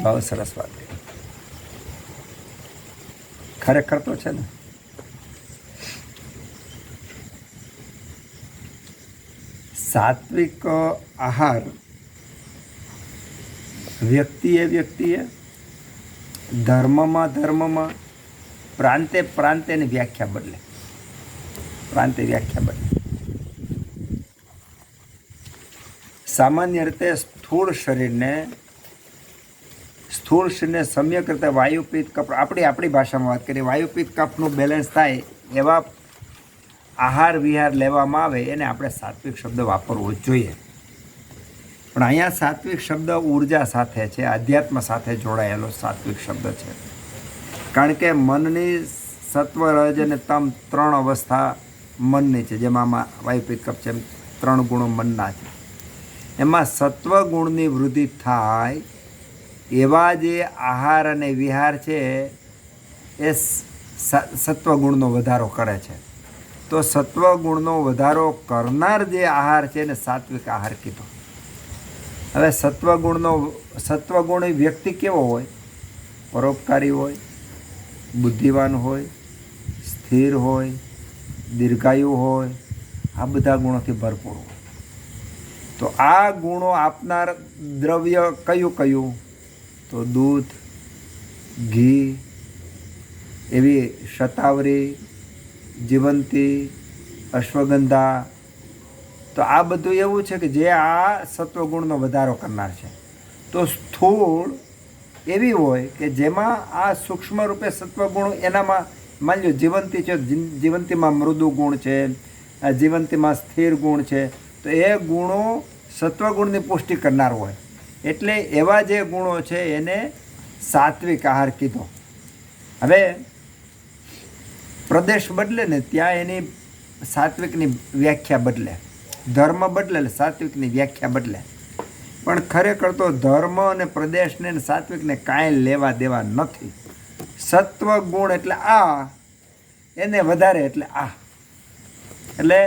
બહુ સરસ વાત. ખરેખર તો છે ને સાત્વિક આહાર વ્યક્તિએ ધર્મમાં પ્રાંતેની વ્યાખ્યા બદલે. સામાન્ય રીતે સ્થૂળ શરીરને સમ્યક રીતે વાયુપિત્ત કફ, આપણી ભાષામાં વાત કરીએ, વાયુપિત્ત કફનું બેલેન્સ થાય એવા આહાર વિહાર લેવામાં આવે એને આપણે સાત્વિક શબ્દ વાપરવો જોઈએ. પણ અહીંયા સાત્વિક શબ્દ ઉર્જા સાથે છે, આધ્યાત્મ સાથે જોડાયેલો સાત્વિક શબ્દ છે. કારણ કે મનની સત્વ રજ અને તમ 3 અવસ્થા મનની છે. જેમાં વાયુપિત્ત કફ છે એમ 3 ગુણો મનના છે. એમાં સત્વ ગુણની વૃદ્ધિ થાય એવા જે આહાર અને વિહાર છે એ સત્વગુણનો વધારો કરે છે. તો સત્વગુણનો વધારો કરનાર જે આહાર છે એને સાત્વિક આહાર કીધો. હવે સત્વગુણ વ્યક્તિ કેવો હોય? પરોપકારી હોય, બુદ્ધિવાન હોય, સ્થિર હોય, દીર્ઘાયુ હોય, આ બધા ગુણોથી ભરપૂર હોય. તો આ ગુણો આપનાર દ્રવ્ય કયું? તો દૂધ, ઘી, એવી શતાવરી, જીવંતી, અશ્વગંધા. તો આ બધું એવું છે કે જે આ સત્વગુણનો વધારો કરનાર છે. તો સ્થૂળ એવી હોય કે જેમાં આ સૂક્ષ્મ રૂપે સત્વગુણ એનામાં, માની લો જીવંતી છે, જીવંતીમાં મૃદુ ગુણ છે, જીવંતીમાં સ્થિર ગુણ છે. તો એ ગુણો સત્વગુણની પુષ્ટિ કરનાર હોય. એટલે એવા જે ગુણો છે એને સાત્વિક આહાર કીધો. હવે પ્રદેશ બદલે ને ત્યાં એની સાત્વિકની વ્યાખ્યા બદલે, ધર્મ બદલે એટલે સાત્વિકની વ્યાખ્યા બદલે. પણ ખરેખર તો ધર્મ અને પ્રદેશને સાત્વિકને કાંઈ લેવા દેવા નથી. સત્વ ગુણ એટલે આ, એને વધારે એટલે આ. એટલે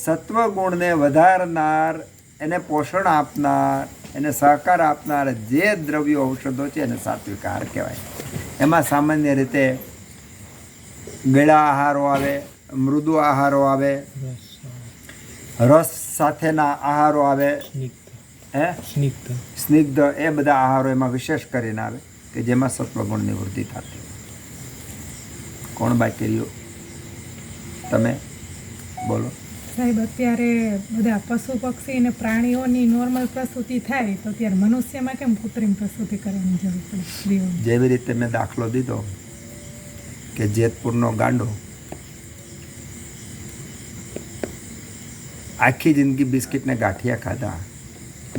સત્વગુણને વધારનાર, એને પોષણ આપનાર, એને સહકાર આપનાર જે દ્રવ્યો ઔષધો છે એને સાત્વિક આહાર કહેવાય. એમાં સામાન્ય રીતે ગળા આહારો આવે, મૃદુ આહારો આવે, રસ સાથેના આહારો આવે, સ્નિગ્ધ, એ બધા આહારો એમાં વિશેષ કરીને આવે કે જેમાં સત્વગુણની વૃદ્ધિ થતી. કોણ બાકી રહ્યું? તમે બોલો. સાહેબ, અત્યારે બધા પશુ પક્ષી અને પ્રાણીઓની નોર્મલ પ્રસૂતિ થાય તો ત્યારે મનુષ્યમાં કેમ કૃત્રિમ પ્રસૂતિ કરવાની જરૂર પડે? જેવી રીતે મેં દાખલો દીધો કે જેતપુરનો ગાંડો આખી જિંદગી બિસ્કિટને ગાંઠિયા ખાધા,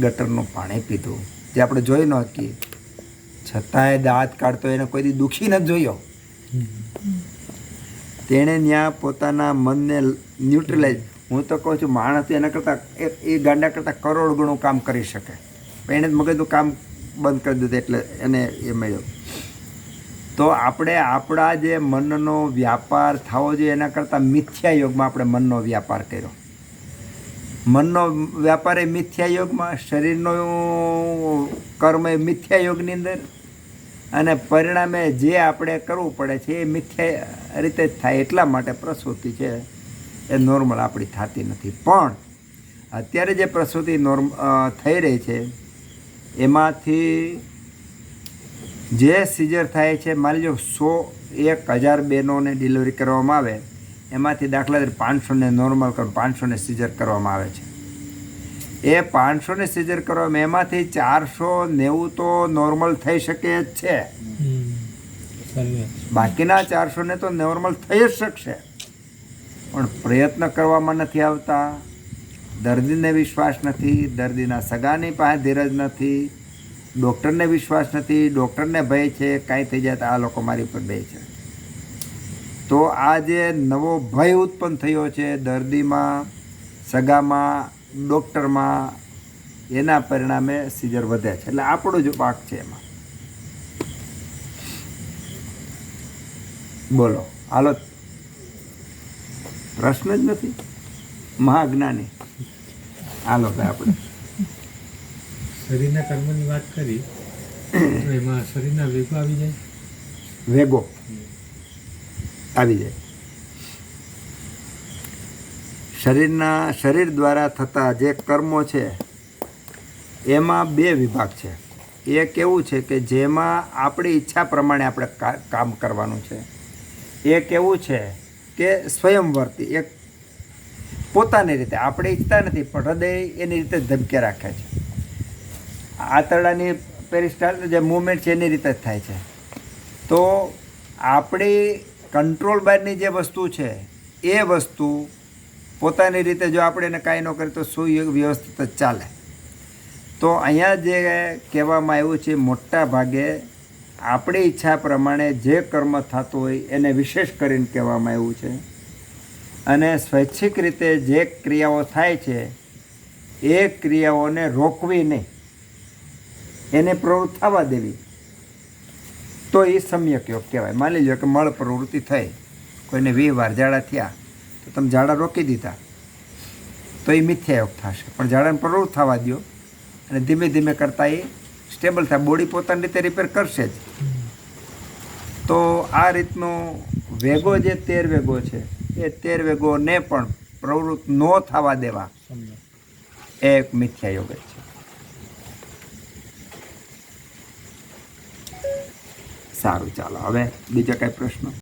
ગટરનું પાણી પીધું, જે આપણે જોઈ ન શકીએ, છતાંય દાંત કાઢતો એને કોઈ દી દુઃખી નથી જોયો. તેણે ત્યાં પોતાના મનને ન્યુટ્રલાઇઝ, હું તો કહું છું માણસ એના કરતાં એ ગાંડા કરતાં કરોડ ગણું કામ કરી શકે. પણ એણે મગજનું કામ બંધ કરી દીધું એટલે એને એ મળ્યો. તો આપણે આપણા જે મનનો વ્યાપાર થવો જોઈએ એના કરતાં મિથ્યા યોગમાં આપણે મનનો વ્યાપાર કર્યો. મનનો વ્યાપાર એ મિથ્યા યોગમાં, શરીરનો કર્મ એ મિથ્યા યોગની અંદર, અને પરિણામે જે આપણે કરવું પડે છે એ મિથ્યા રીતે જ થાય. એટલા માટે પ્રસૂતિ છે એ નોર્મલ આપણી થતી નથી. પણ અત્યારે જે પ્રસૂતિ થઈ રહી છે એમાંથી જે સિઝર થાય છે, માની લો 1,000 બહેનોને ડિલિવરી કરવામાં આવે, એમાંથી દાખલા તરીકે 500ને નોર્મલ 500ને સિઝર કરવામાં આવે છે. એ 500ને સિઝર કરવામાં એમાંથી 490 તો નોર્મલ થઈ શકે જ છે. બાકીના 400ને તો નોર્મલ થઈ જ શકશે, પણ પ્રયત્ન કરવામાં નથી આવતા. દર્દીને વિશ્વાસ નથી, દર્દીના સગાની પાસે ધીરજ નથી, ડૉક્ટરને વિશ્વાસ નથી, ડૉક્ટરને ભય છે કાંઈ થઈ જાય તો આ લોકો મારી ઉપર બે છે. તો આ જે નવો ભય ઉત્પન્ન થયો છે દર્દીમાં, સગામાં, ડૉક્ટરમાં, એના પરિણામે સિઝર વધે છે. એટલે આપણો જ પાક છે એમાં. બોલો, હાલો, પ્રશ્ન જ નથી. મહાજ્ઞાની. હાલો ભાઈ, આપણે શરીરના કર્મની વાત કરી એમાં શરીરના વેગો આવી જાય. વેગો આવી જાય. શરીર દ્વારા થતા જે કર્મો છે એમાં બે વિભાગ છે. એક એવું છે કે જેમાં આપણી ઈચ્છા પ્રમાણે આપણે કામ કરવાનું છે. એક એવું છે કે સ્વયંવર્તી, એક પોતાની રીતે આપણે ઈચ્છતા નથી પણ હૃદય એની રીતે ધબકે રાખે છે. આંતરડાની પેરિસ્ટાલ જે મૂવમેન્ટ છે એની રીતે જ થાય છે. તો આપણી કંટ્રોલ બહારની જે વસ્તુ છે એ વસ્તુ પોતાની રીતે જો આપણે એને કાંઈ ન કરીએ તો સુવ્યવસ્થિત જ ચાલે. તો અહીંયા જે કહેવામાં આવ્યું છે મોટા ભાગે આપણી ઈચ્છા પ્રમાણે જે કર્મ થતું હોય એને વિશેષ કરીને કહેવામાં આવ્યું છે. અને સ્વૈચ્છિક રીતે જે ક્રિયાઓ થાય છે એ ક્રિયાઓને રોકવી નહીં, એને પ્રવૃત્તિ થવા દેવી, તો એ સમ્યક યોગ કહેવાય. માની લો કે મળ પ્રવૃત્તિ થઈ, કોઈને 20 વાર ઝાડા થયા તો તમે ઝાડા રોકી દીધા તો એ મિથ્યા યોગ થશે. પણ ઝાડાને પ્રવૃત્તિ થવા દો અને ધીમે ધીમે કરતાં એ સ્ટેબલ થાય, બોડી પોતાની રીતે રિપેર કરશે જ. તો આ રીતનો વેગો જે 13 વેગો છે એ 13 વેગોને પણ પ્રવૃત્ત ન થવા દેવા એ એક મિથ્યા યોગ જ છે. સારું, ચાલો હવે બીજા કાંઈ પ્રશ્નો?